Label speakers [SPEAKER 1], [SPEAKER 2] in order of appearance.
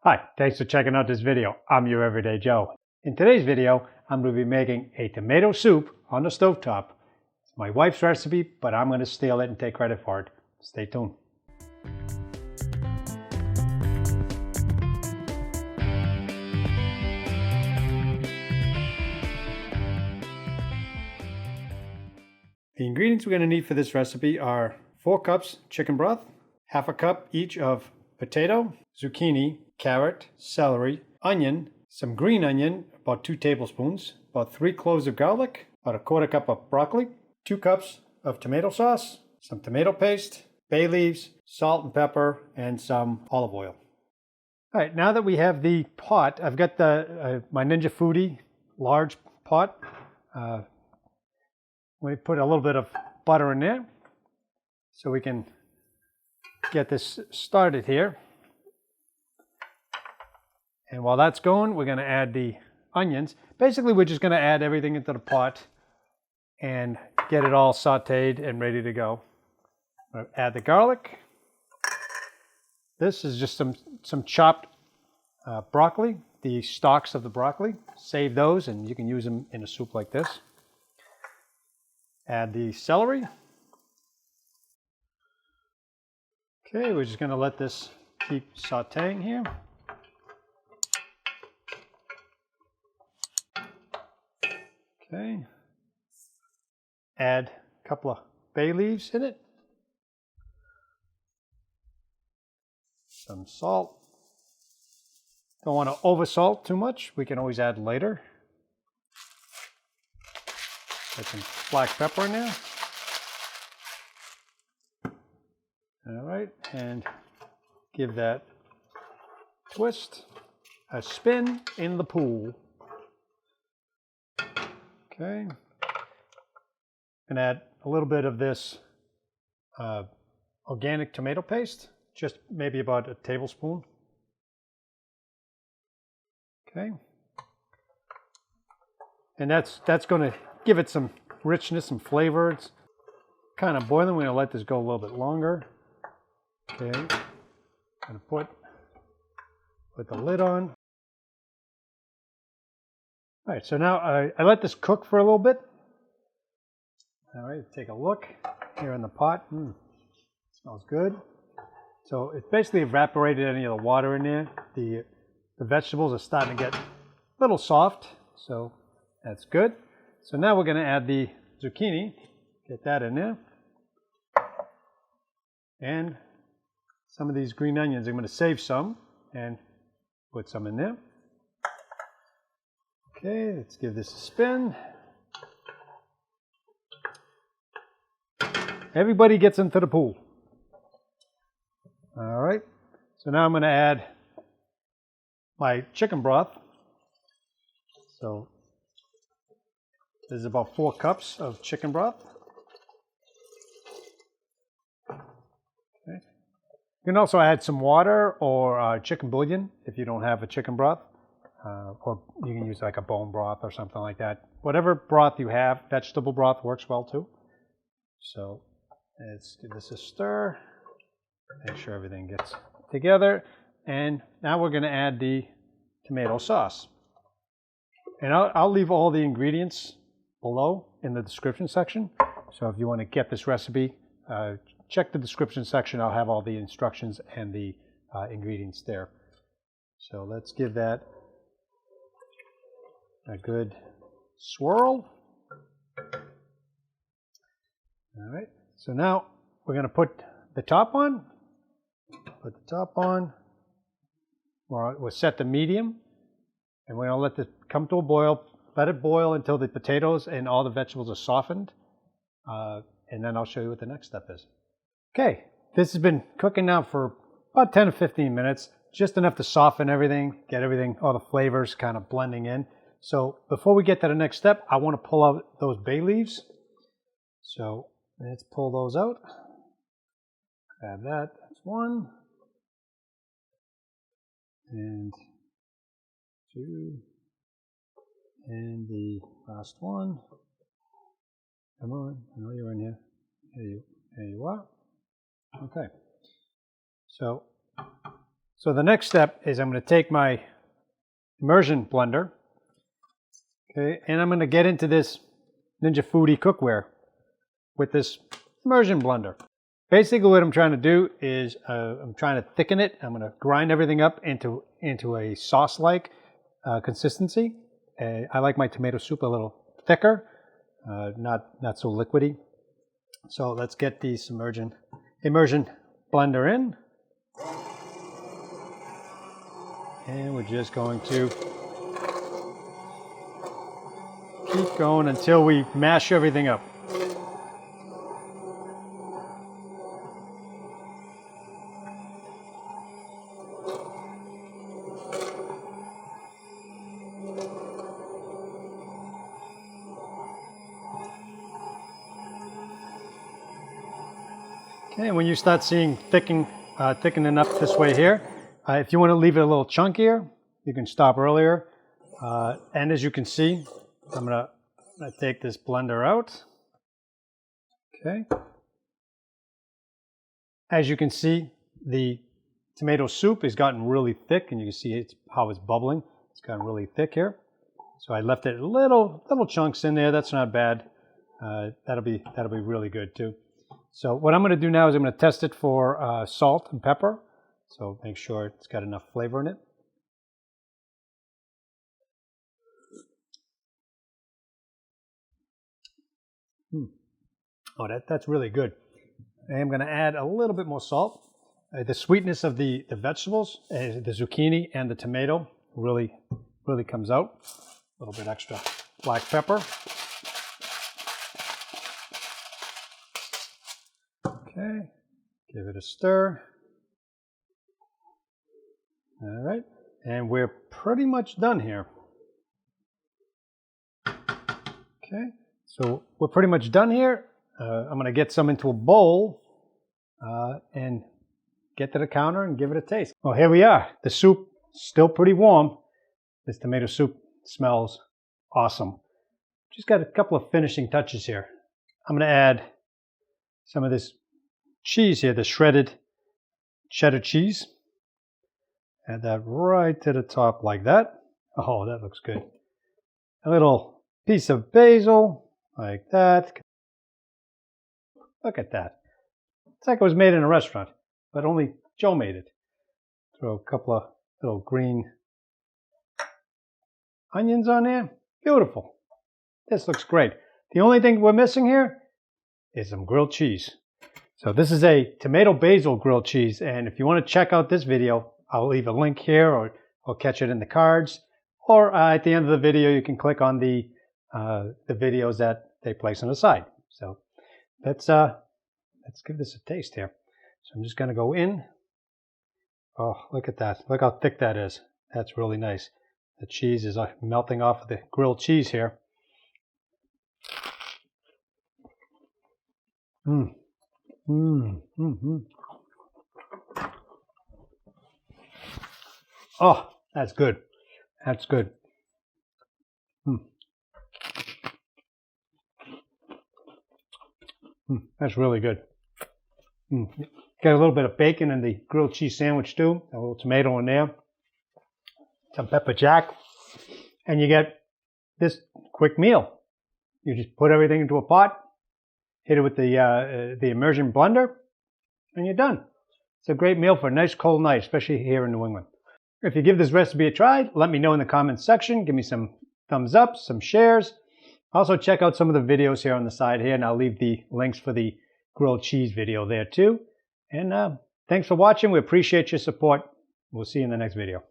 [SPEAKER 1] Hi, thanks for checking out this video. I'm your Everyday Joe. In today's video, I'm going to be making a tomato soup on the stovetop. It's my wife's recipe, but I'm going to steal it and take credit for it. Stay tuned. The ingredients we're going to need for this recipe are 4 cups chicken broth, half a cup each of potato, zucchini, carrot, celery, onion, some green onion, about 2 tablespoons, about 3 cloves of garlic, about 1/4 cup of broccoli, 2 cups of tomato sauce, some tomato paste, bay leaves, salt and pepper, and some olive oil. All right, now that we have the pot, I've got the my Ninja Foodi large pot. We put a little bit of butter in there so we can get this started here. And while that's going, we're going to add the onions. Basically, we're just going to add everything into the pot and get it all sauteed and ready to go. I'm going to add the garlic. This is just some chopped broccoli, the stalks of the broccoli. Save those and you can use them in a soup like this. Add the celery. Okay, we're just going to let this keep sauteing here. Okay. Add a couple of bay leaves in it. Some salt. Don't want to over salt too much. We can always add later. Put some black pepper in there. All right, and give that twist, a spin in the pool. Okay, and add a little bit of this organic tomato paste, just maybe about a tablespoon. Okay, and that's going to give it some richness, some flavor. It's kind of boiling. We're going to let this go a little bit longer. Okay, going to put the lid on. All right, so now I let this cook for a little bit. All right, take a look here in the pot. Smells good. So it basically evaporated any of the water in there. The vegetables are starting to get a little soft, so that's good. So now we're going to add the zucchini. Get that in there. And some of these green onions. I'm going to save some and put some in there. Okay, let's give this a spin. Everybody gets into the pool. All right, so now I'm going to add my chicken broth. So this is about 4 cups of chicken broth. Okay. You can also add some water or chicken bouillon if you don't have a chicken broth. Or you can use like a bone broth or something like that. Whatever broth you have, vegetable broth works well too. So let's give this a stir. Make sure everything gets together. And now we're going to add the tomato sauce. And I'll leave all the ingredients below in the description section. So if you want to get this recipe, check the description section. I'll have all the instructions and the ingredients there. So let's give that a good swirl. All right, so now we're going to put the top on. Put the top on. We'll set the medium, and we're going to let this come to a boil. Let it boil until the potatoes and all the vegetables are softened, and then I'll show you what the next step is. Okay, this has been cooking now for about 10 to 15 minutes, just enough to soften everything, get everything, all the flavors kind of blending in. So before we get to the next step, I want to pull out those bay leaves. So let's pull those out. Grab that. That's 1. And 2. And the last one. Come on. I know you're in here. There you are. Okay. So So the next step is I'm going to take my immersion blender, okay, and I'm going to get into this Ninja Foodi cookware with this immersion blender. Basically what I'm trying to do is I'm trying to thicken it. I'm going to grind everything up into a sauce-like consistency. I like my tomato soup a little thicker, not so liquidy. So let's get the immersion blender in. And we're just going to keep going until we mash everything up. Okay, when you start seeing thickening up this way here, if you want to leave it a little chunkier, you can stop earlier. And as you can see, I'm gonna take this blender out. Okay. As you can see, the tomato soup has gotten really thick, and you can see how it's bubbling. It's gotten really thick here. So I left it little chunks in there. That's not bad. That'll be really good too. So what I'm going to do now is I'm going to test it for salt and pepper. So make sure it's got enough flavor in it. Oh, that's really good. I am going to add a little bit more salt. The sweetness of the vegetables, the zucchini and the tomato really comes out. A little bit extra black pepper. Okay, give it a stir. All right, and we're pretty much done here. Okay, so we're pretty much done here. I'm going to get some into a bowl and get to the counter and give it a taste. Well, here we are. The soup still pretty warm. This tomato soup smells awesome. Just got a couple of finishing touches here. I'm going to add some of this cheese here, the shredded cheddar cheese. Add that right to the top like that. Oh, that looks good. A little piece of basil like that. Look at that. It's like it was made in a restaurant, but only Joe made it. Throw a couple of little green onions on there. Beautiful. This looks great. The only thing we're missing here is some grilled cheese. So this is a tomato basil grilled cheese, and if you want to check out this video, I'll leave a link here, or I'll catch it in the cards, or at the end of the video you can click on the videos that they place on the side. So let's give this a taste here. So I'm just going to go in. Oh, look at that. Look how thick that is. That's really nice. The cheese is melting off of the grilled cheese here. Oh, that's good. That's good. That's really good. Got a little bit of bacon in the grilled cheese sandwich too. A little tomato in there. Some pepper jack. And you get this quick meal. You just put everything into a pot, hit it with the immersion blender, and you're done. It's a great meal for a nice cold night, especially here in New England. If you give this recipe a try, let me know in the comments section. Give me some thumbs up, some shares. Also check out some of the videos here on the side here, and I'll leave the links for the grilled cheese video there too. And thanks for watching. We appreciate your support. We'll see you in the next video.